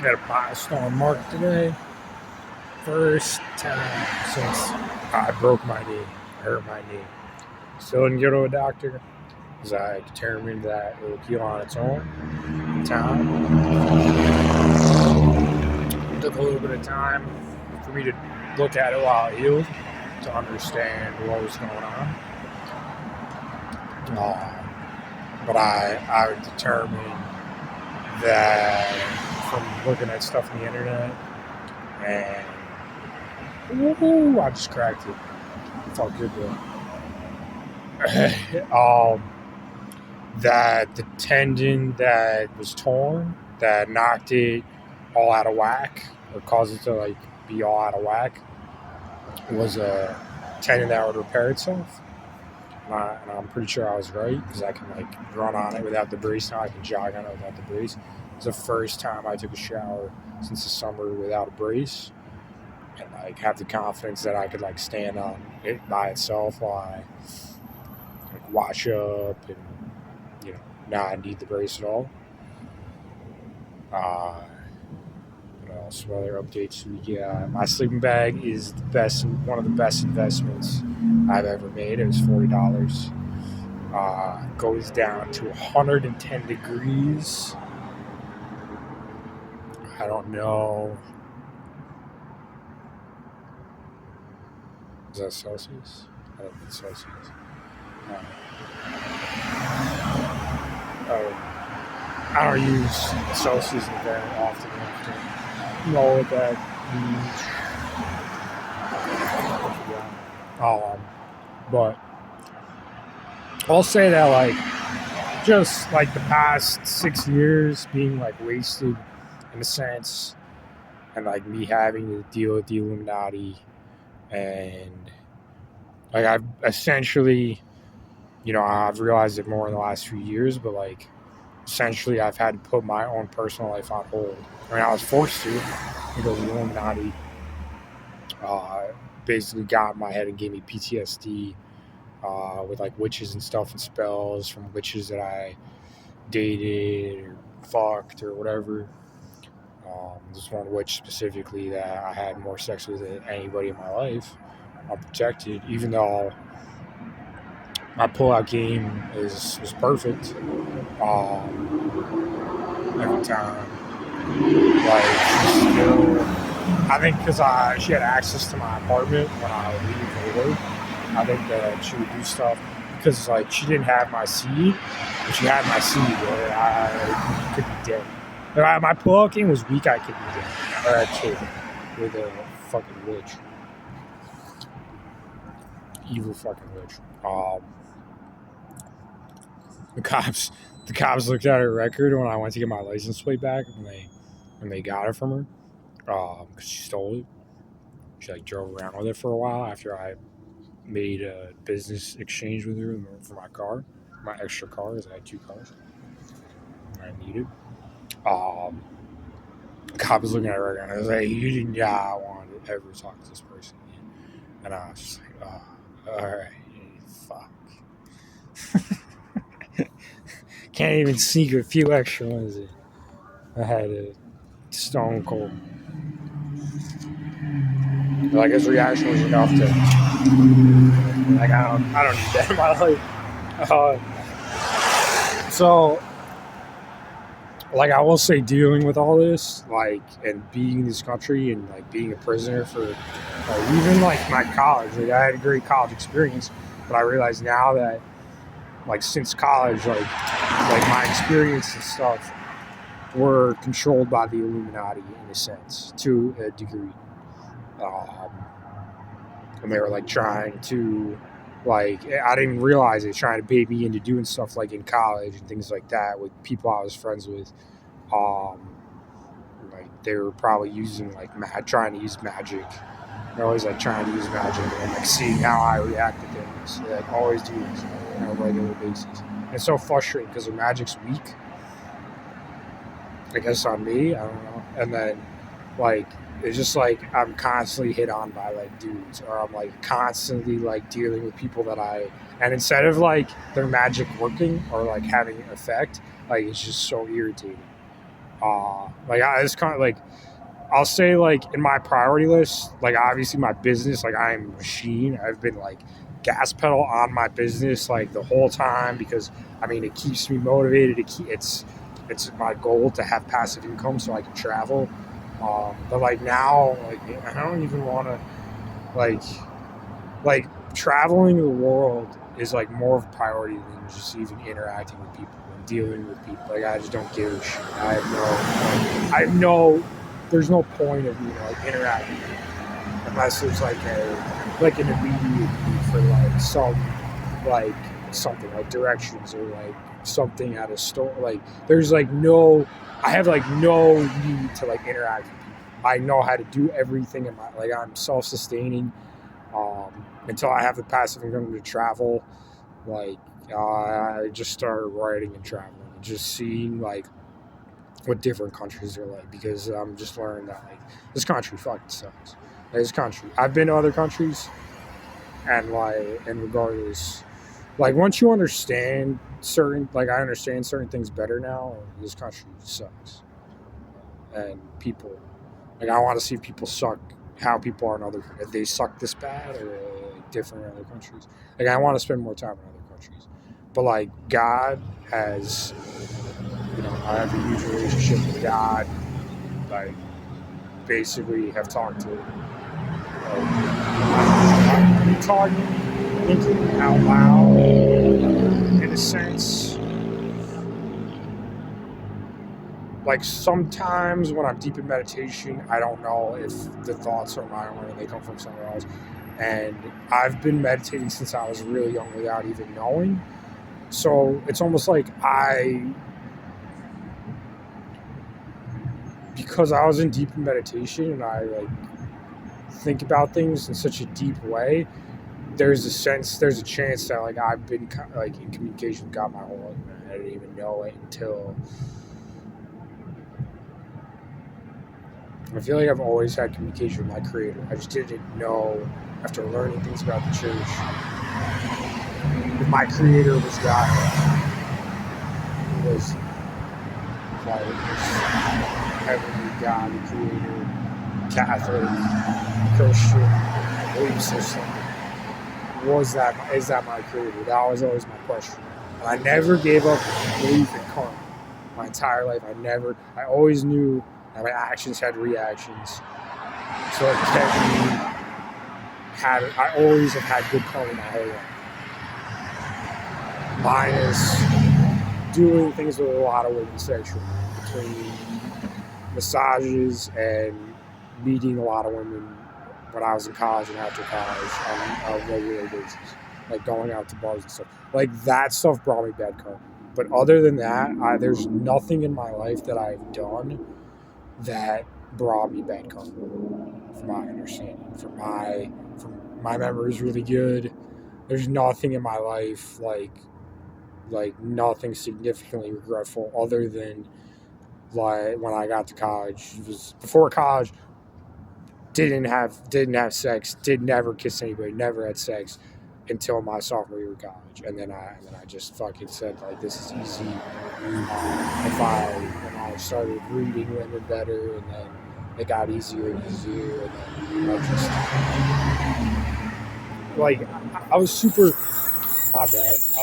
Had a milestone mark today. First time since I broke my knee, hurt my knee. Still didn't go to a doctor because I determined that it would heal on its own in time. It took a little bit of time for me to look at it while it healed to understand what was going on. But I determined that from looking at stuff on the internet, and I just cracked it. It felt good though. That the tendon that was torn, that knocked it all out of whack, or caused it to be all out of whack, was a tendon that would repair itself. And I'm pretty sure I was right because I can run on it without the brace now. I can jog on it without the brace. It's the first time I took a shower since the summer without a brace, and have the confidence that I could stand on it by itself while I wash up and not need the brace at all. What else? What other updates we got? My sleeping bag is one of the best investments I've ever made. It was $40. Goes down to 110 degrees. I don't know. Is that Celsius? I don't think it's Celsius. I don't use Celsius very often. I don't know what that means. But I'll say that just the past 6 years being wasted in a sense, and me having to deal with the Illuminati, and I've essentially, I've realized it more in the last few years, but essentially I've had to put my own personal life on hold. I was forced to because the Illuminati basically got in my head and gave me PTSD with witches and stuff and spells from witches that I dated or fucked or whatever. This one witch specifically that I had more sex with than anybody in my life, unprotected, even though my pullout game was perfect every time. I think because she had access to my apartment when I would leave for work, I think that she would do stuff because she didn't have my seed, but she had my seed. I could be dead. If my pullout game was weak, I could be dead. Or a kid with a fucking witch. Evil fucking witch. The cops looked at her record when I went to get my license plate back when they got it from her because she stole it. She drove around with it for a while after I made a business exchange with her for my car, my extra car, because I had 2 cars I needed. The cop was looking at her record and I was like, you did not want to ever talk to this person again. And I was just alright, fuck. Can't even sneak a few extra ones in. I had a stone cold. His reaction was enough to I don't need that in my life. So I will say, dealing with all this, and being in this country and being a prisoner for even my college, I had a great college experience, but I realize now that since college, my experience and stuff were controlled by the Illuminati in a sense, to a degree. And they were trying to I didn't realize it, trying to bait me into doing stuff in college and things like that with people I was friends with. They were probably using trying to use magic. They're always trying to use magic and seeing how I react to things. They always do this on a regular basis. And it's so frustrating because the magic's weak. I guess on me, I don't know. And then it's just I'm constantly hit on by dudes, or I'm constantly dealing with people that and instead of their magic working or having an effect, it's just so irritating. Like it's kind of like I'll say like in my priority list, like obviously my business, like I am a machine. I've been like gas pedal on my business like the whole time because I mean it keeps me motivated. It's my goal to have passive income so I can travel. But like now, like I don't even want to like like traveling the world is like more of a priority than just even interacting with people and dealing with people. Like I just don't give a shit. I have no there's no point of like interacting unless there's like an immediate need for like like something like directions or like something at a store. Like there's like no I have like no need to like interact with people. I know how to do everything in my like I'm self-sustaining until I have the passive income to travel. Like I just started writing and traveling and just seeing like what different countries are like because I'm just learning that like this country fucking sucks. Like, this country. I've been to other countries and like and regardless like once you understand certain like I understand certain things better now, this country sucks. And people like I want to see people suck how people are in other if they suck this bad or like, different in other countries. Like I want to spend more time in other countries. But like God has I have a huge relationship with God. I basically have talked to I'm talking, thinking out loud in a sense. Like sometimes when I'm deep in meditation, I don't know if the thoughts are my own or they come from somewhere else. And I've been meditating since I was really young without even knowing. So it's almost like because I was in deep meditation and I like think about things in such a deep way, there's a chance that like I've been like in communication with God my whole life and I didn't even know it until I feel like I've always had communication with my creator. I just didn't know after learning things about the church that my creator was God. It was like heavenly God, the creator, Catholic, Christian belief system. Is that my creator? That was always my question. And I never gave up belief in karma my entire life. I always knew that my actions had reactions. So it kept me I always have had good karma my whole life. Minus doing things with a lot of women sexually, between massages and meeting a lot of women when I was in college and after college on a regular basis, like going out to bars and stuff. Like that stuff brought me bad karma. But other than that, there's nothing in my life that I've done that brought me bad karma, from my understanding. From my memory is really good. There's nothing in my life like nothing significantly regretful other than like when I got to college. It was before college. Didn't have sex. Did never kiss anybody. Never had sex until my sophomore year of college, and then I just fucking said like this is easy. If I started reading women better, and then it got easier and easier, and then I just like I was super. My bad.